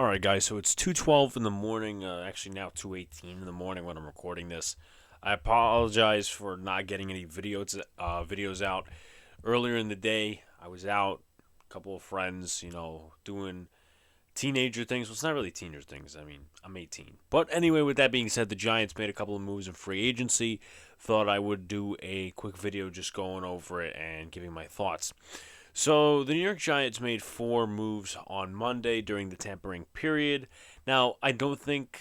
Alright guys, so it's 2:12 in the morning, actually now 2:18 in the morning when I'm recording this. I apologize for not getting any videos out. Earlier in the day, I was out, a couple of friends, doing teenager things. Well, it's not really teenager things, I'm 18. But anyway, with that being said, the Giants made a couple of moves in free agency. Thought I would do a quick video just going over it and giving my thoughts. So, the New York Giants made 4 moves on Monday during the tampering period. Now, I don't think,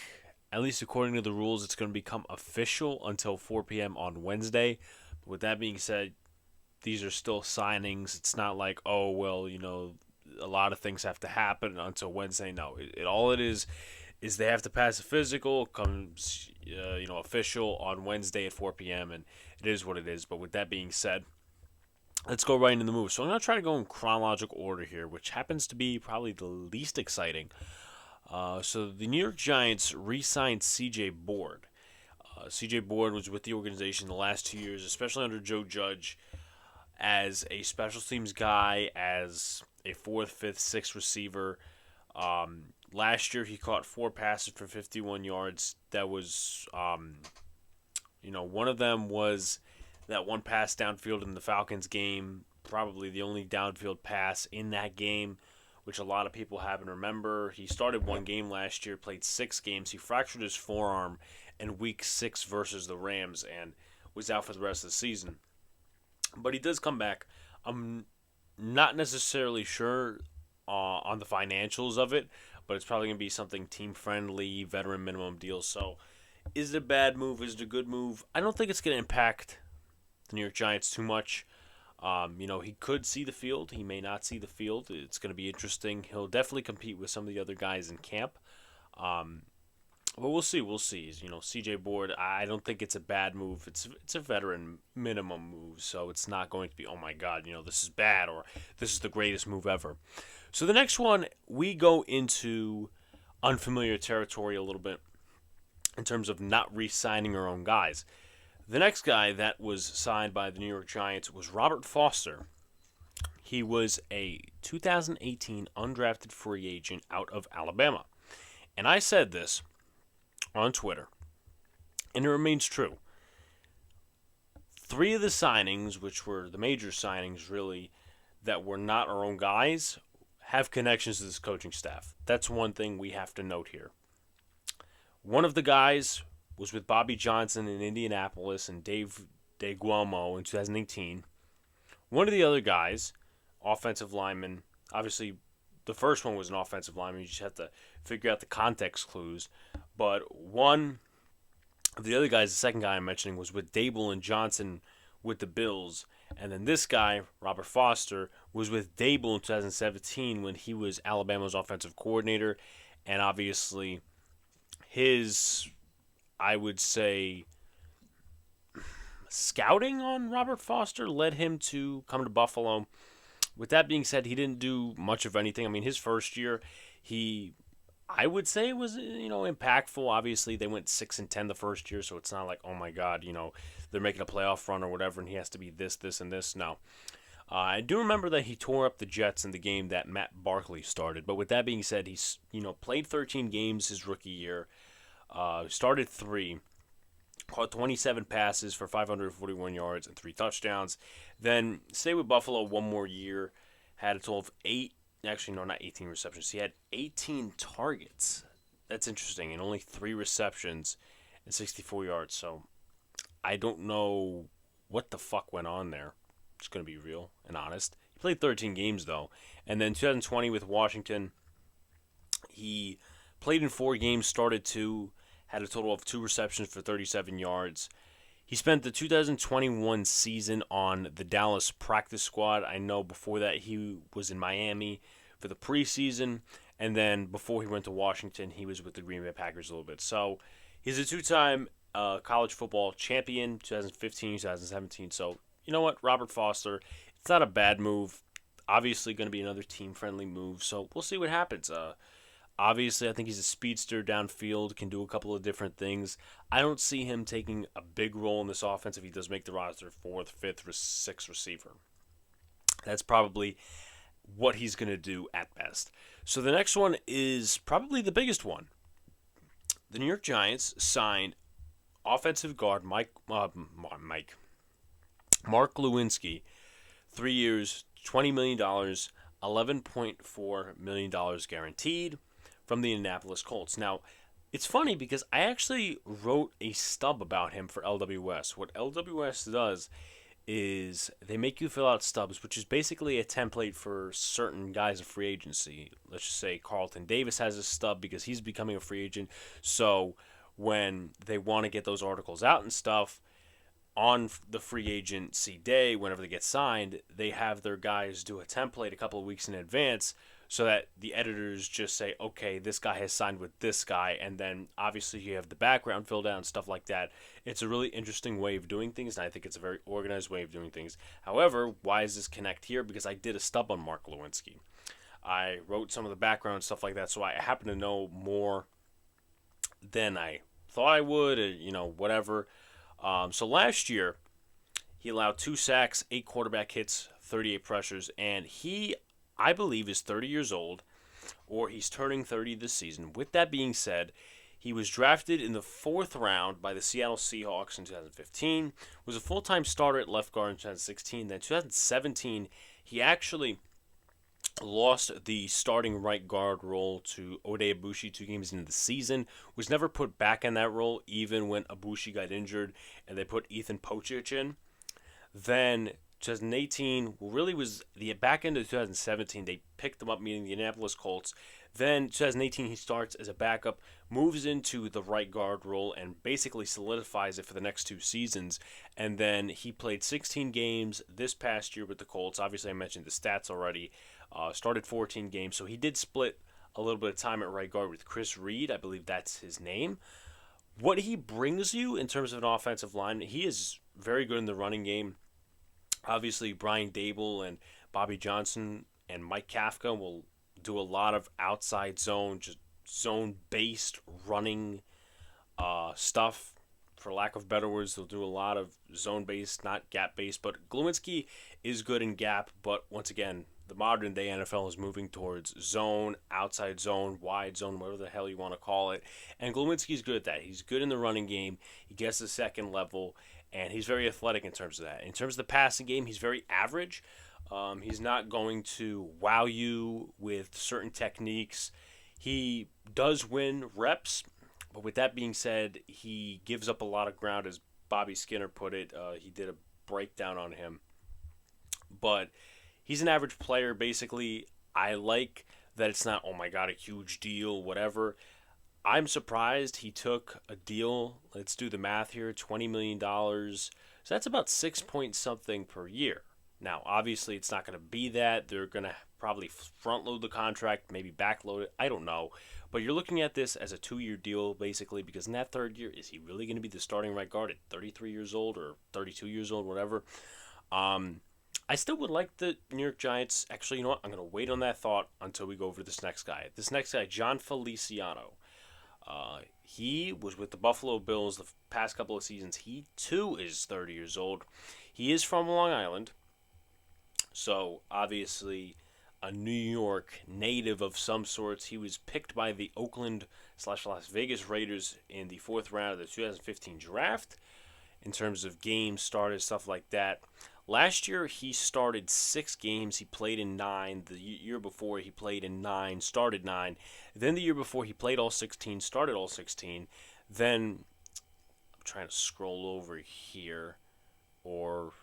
at least according to the rules, it's going to become official until 4 p.m. on Wednesday. But with that being said, these are still signings. It's not like, oh, well, a lot of things have to happen until Wednesday. No, all it is they have to pass a physical, comes, official on Wednesday at 4 p.m., and it is what it is. But with that being said, let's go right into the move. So I'm going to try to go in chronological order here, which happens to be probably the least exciting. So the New York Giants re-signed C.J. Board. C.J. Board was with the organization the last 2 years, especially under Joe Judge, as a special teams guy, as a 4th, 5th, 6th receiver. Last year he caught 4 passes for 51 yards. That was, one of them was that one pass downfield in the Falcons game, probably the only downfield pass in that game, which a lot of people haven't remember. He started one game last year, played 6 games. He fractured his forearm in Week 6 versus the Rams and was out for the rest of the season. But he does come back. I'm not necessarily sure on the financials of it, but it's probably going to be something team-friendly, veteran minimum deal. So is it a bad move? Is it a good move? I don't think it's going to impact the New York Giants too much. He could see the field. He may not see the field. It's going to be interesting. He'll definitely compete with some of the other guys in camp. But we'll see. We'll see. C.J. Board, I don't think it's a bad move. It's a veteran minimum move, so it's not going to be, oh my God, this is bad or this is the greatest move ever. So the next one, we go into unfamiliar territory a little bit in terms of not re-signing our own guys. The next guy that was signed by the New York Giants was Robert Foster. He was a 2018 undrafted free agent out of Alabama. And I said this on Twitter, and it remains true. 3 of the signings, which were the major signings really, that were not our own guys, have connections to this coaching staff. That's one thing we have to note here. One of the guys was with Bobby Johnson in Indianapolis and Dave DeGuelmo in 2018. One of the other guys, offensive lineman, obviously the first one was an offensive lineman. You just have to figure out the context clues. But one of the other guys, the second guy I'm mentioning, was with Dable and Johnson with the Bills. And then this guy, Robert Foster, was with Dable in 2017 when he was Alabama's offensive coordinator. And obviously his, I would say, scouting on Robert Foster led him to come to Buffalo. With that being said, he didn't do much of anything. His first year, I would say was, impactful. Obviously, they went 6-10 the first year, so it's not like, oh my God, they're making a playoff run or whatever, and he has to be this, this, and this. No. I do remember that he tore up the Jets in the game that Matt Barkley started. But with that being said, he's, played 13 games his rookie year. Started 3, caught 27 passes for 541 yards and 3 touchdowns. Then stayed with Buffalo one more year, had a total of 18 receptions. He had 18 targets. That's interesting, and only 3 receptions and 64 yards. So I don't know what the fuck went on there. Just going to be real and honest. He played 13 games, though. And then 2020 with Washington, he played in 4 games, started 2, had a total of 2 receptions for 37 yards. He spent the 2021 season on the Dallas practice squad. I know before that he was in Miami for the preseason, and then before he went to Washington, he was with the Green Bay Packers a little bit. So he's a 2-time college football champion, 2015, 2017. So you know what, Robert Foster, it's not a bad move. Obviously going to be another team-friendly move, so we'll see what happens. Obviously, I think he's a speedster downfield, can do a couple of different things. I don't see him taking a big role in this offense if he does make the roster 4th, 5th, or 6th receiver. That's probably what he's going to do at best. So the next one is probably the biggest one. The New York Giants signed offensive guard Mark Glowinski, 3 years, $20 million, $11.4 million guaranteed from the Indianapolis Colts. Now, it's funny because I actually wrote a stub about him for LWS. What LWS does is they make you fill out stubs, which is basically a template for certain guys of free agency. Let's just say Carlton Davis has a stub because he's becoming a free agent. So when they want to get those articles out and stuff on the free agency day, whenever they get signed, they have their guys do a template a couple of weeks in advance so that the editors just say, okay, this guy has signed with this guy, and then obviously you have the background filled out and stuff like that. It's a really interesting way of doing things, and I think it's a very organized way of doing things. However, why does this connect here? Because I did a stub on Mark Glowinski. I wrote some of the background stuff like that, so I happen to know more than I thought I would, whatever. So last year, he allowed 2 sacks, 8 quarterback hits, 38 pressures, and he, I believe, is 30 years old, or he's turning 30 this season. With that being said, he was drafted in the 4th round by the Seattle Seahawks in 2015, was a full-time starter at left guard in 2016. Then 2017, he actually lost the starting right guard role to Ode Ibushi 2 games into the season, was never put back in that role even when Ibushi got injured and they put Ethan Pocic in. Then 2018 really was the back end of 2017. They picked him up, meaning the Indianapolis Colts. Then 2018 he starts as a backup, moves into the right guard role, and basically solidifies it for the next 2 seasons. And then he played 16 games this past year with the Colts. Obviously, I mentioned the stats already. Started 14 games, so he did split a little bit of time at right guard with Chris Reed. I believe that's his name. What he brings you in terms of an offensive line, he is very good in the running game. Obviously, Brian Dable and Bobby Johnson and Mike Kafka will do a lot of outside zone, just zone-based running stuff. For lack of better words, they'll do a lot of zone-based, not gap-based. But Glowinski is good in gap, but once again, the modern-day NFL is moving towards zone, outside zone, wide zone, whatever the hell you want to call it. And Glowinski's good at that. He's good in the running game. He gets the second level, and he's very athletic in terms of that. In terms of the passing game, he's very average. He's not going to wow you with certain techniques. He does win reps, but with that being said, he gives up a lot of ground, as Bobby Skinner put it. He did a breakdown on him. But he's an average player, basically. I like that it's not, oh my God, a huge deal, whatever. I'm surprised he took a deal. Let's do the math here, $20 million. So that's about 6 point something per year. Now, obviously, it's not going to be that. They're going to probably front load the contract, maybe back load it. I don't know. But you're looking at this as a 2-year deal, basically, because in that 3rd year, is he really going to be the starting right guard at 33 years old or 32 years old, whatever? I still would like the New York Giants. Actually, you know what? I'm going to wait on that thought until we go over this next guy. This next guy, Jon Feliciano. He was with the Buffalo Bills the past couple of seasons. He, too, is 30 years old. He is from Long Island. So, obviously, a New York native of some sorts. He was picked by the Oakland/Las Vegas Raiders in the 4th round of the 2015 draft. In terms of games started, stuff like that. Last year, he started 6 games. He played in 9. The year before, he played in 9, started 9. Then the year before, he played all 16, started all 16. Then, I'm trying to scroll over here, or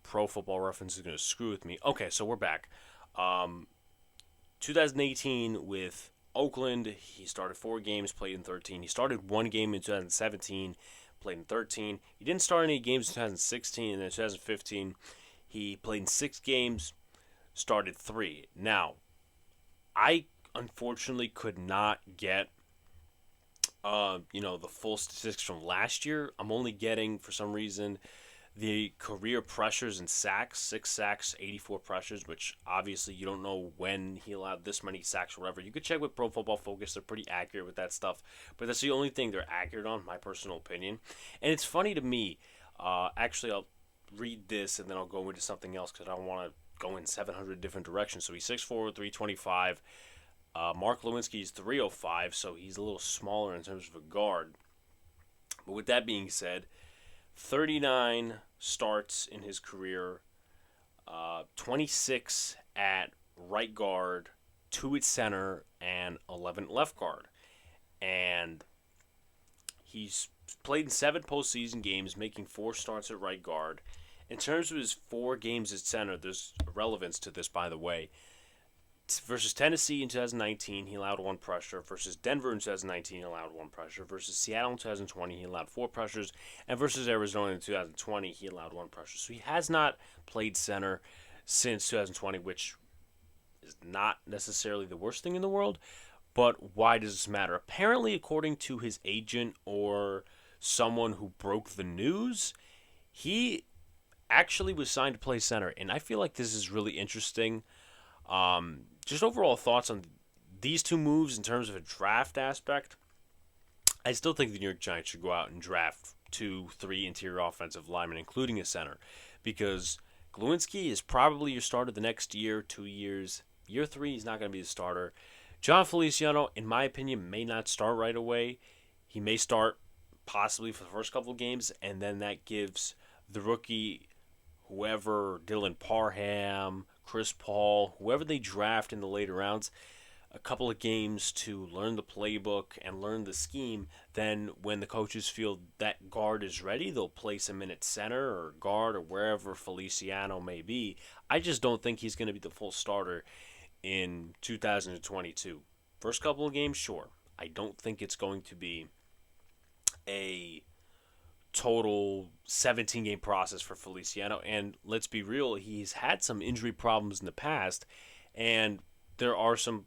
Pro Football Reference is going to screw with me. Okay, so we're back. 2018 with Oakland, he started 4 games, played in 13. He started 1 game in 2017, played in 13. He didn't start any games in 2016, and in 2015, he played in 6 games, started 3. Now, I unfortunately could not get, the full statistics from last year. I'm only getting, for some reason, the career pressures and sacks, 6 sacks, 84 pressures, which obviously you don't know when he allowed this many sacks or whatever. You could check with Pro Football Focus. They're pretty accurate with that stuff. But that's the only thing they're accurate on, my personal opinion. And it's funny to me. Actually, I'll read this and then I'll go into something else because I don't want to go in 700 different directions. So he's 6'4", 325. Mark Glowinski is 305, so he's a little smaller in terms of a guard. But with that being said, 39 starts in his career, 26 at right guard, 2 at center, and 11 at left guard. And he's played in 7 postseason games, making 4 starts at right guard. In terms of his 4 games at center, there's relevance to this, by the way. Versus Tennessee in 2019, he allowed 1 pressure. Versus Denver in 2019, he allowed 1 pressure. Versus Seattle in 2020, he allowed 4 pressures. And versus Arizona in 2020, he allowed 1 pressure. So he has not played center since 2020, which is not necessarily the worst thing in the world. But why does this matter? Apparently, according to his agent or someone who broke the news, he actually was signed to play center. And I feel like this is really interesting. Just overall thoughts on these 2 moves in terms of a draft aspect. I still think the New York Giants should go out and draft 2-3 interior offensive linemen, including a center, because Glowinski is probably your starter the next year, 2 years. Year 3, he's not going to be the starter. Jon Feliciano, in my opinion, may not start right away. He may start possibly for the first couple of games, and then that gives the rookie, whoever, Dylan Parham, Chris Paul, whoever they draft in the later rounds, a couple of games to learn the playbook and learn the scheme. Then when the coaches feel that guard is ready, they'll place him in at center or guard or wherever Feliciano may be. I just don't think he's going to be the full starter in 2022. First couple of games, sure. I don't think it's going to be a total 17-game process for Feliciano. And let's be real, he's had some injury problems in the past, and there are some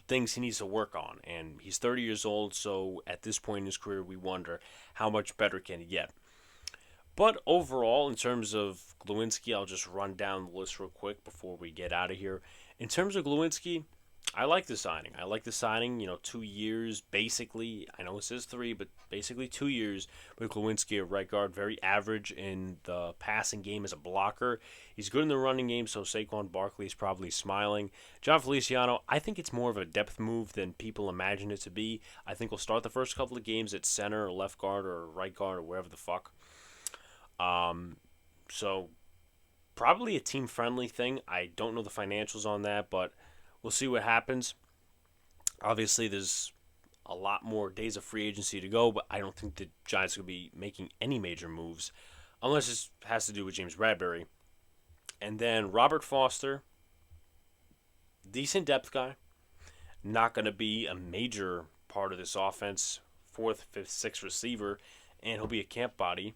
things he needs to work on. And he's 30 years old, so at this point in his career, we wonder how much better can he get. But overall, in terms of Glowinski, I'll just run down the list real quick before we get out of here. In terms of Glowinski, I like the signing. 2 years, basically. I know it says 3, but basically 2 years with Glowinski at right guard. Very average in the passing game as a blocker. He's good in the running game, so Saquon Barkley is probably smiling. Jon Feliciano, I think it's more of a depth move than people imagine it to be. I think we'll start the first couple of games at center or left guard or right guard or wherever the fuck. So probably a team-friendly thing. I don't know the financials on that, but we'll see what happens. Obviously, there's a lot more days of free agency to go, but I don't think the Giants will be making any major moves unless it has to do with James Bradbury. And then Robert Foster, decent depth guy, not going to be a major part of this offense, 4th, 5th, 6th receiver, and he'll be a camp body.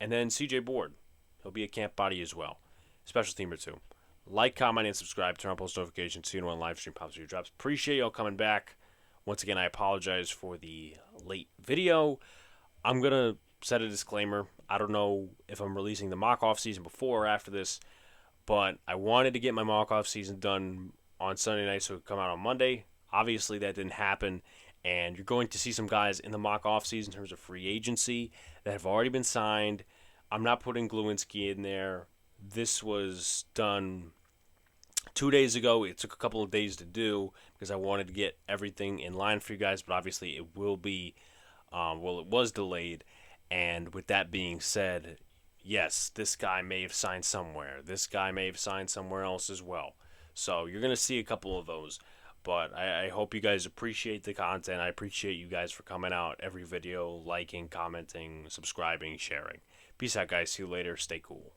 And then CJ Board, he'll be a camp body as well, special teamer too. Like, comment, and subscribe. Turn on post notifications so you know when live stream pops your drops. Appreciate y'all coming back. Once again, I apologize for the late video. I'm going to set a disclaimer. I don't know if I'm releasing the mock-off season before or after this, but I wanted to get my mock-off season done on Sunday night so it would come out on Monday. Obviously, that didn't happen, and you're going to see some guys in the mock-off season in terms of free agency that have already been signed. I'm not putting Glowinski in there. This was done 2 days ago. It took a couple of days to do because I wanted to get everything in line for you guys, but obviously it will be, it was delayed. And with that being said, yes, this guy may have signed somewhere. This guy may have signed somewhere else as well. So you're going to see a couple of those. But I hope you guys appreciate the content. I appreciate you guys for coming out every video, liking, commenting, subscribing, sharing. Peace out, guys. See you later. Stay cool.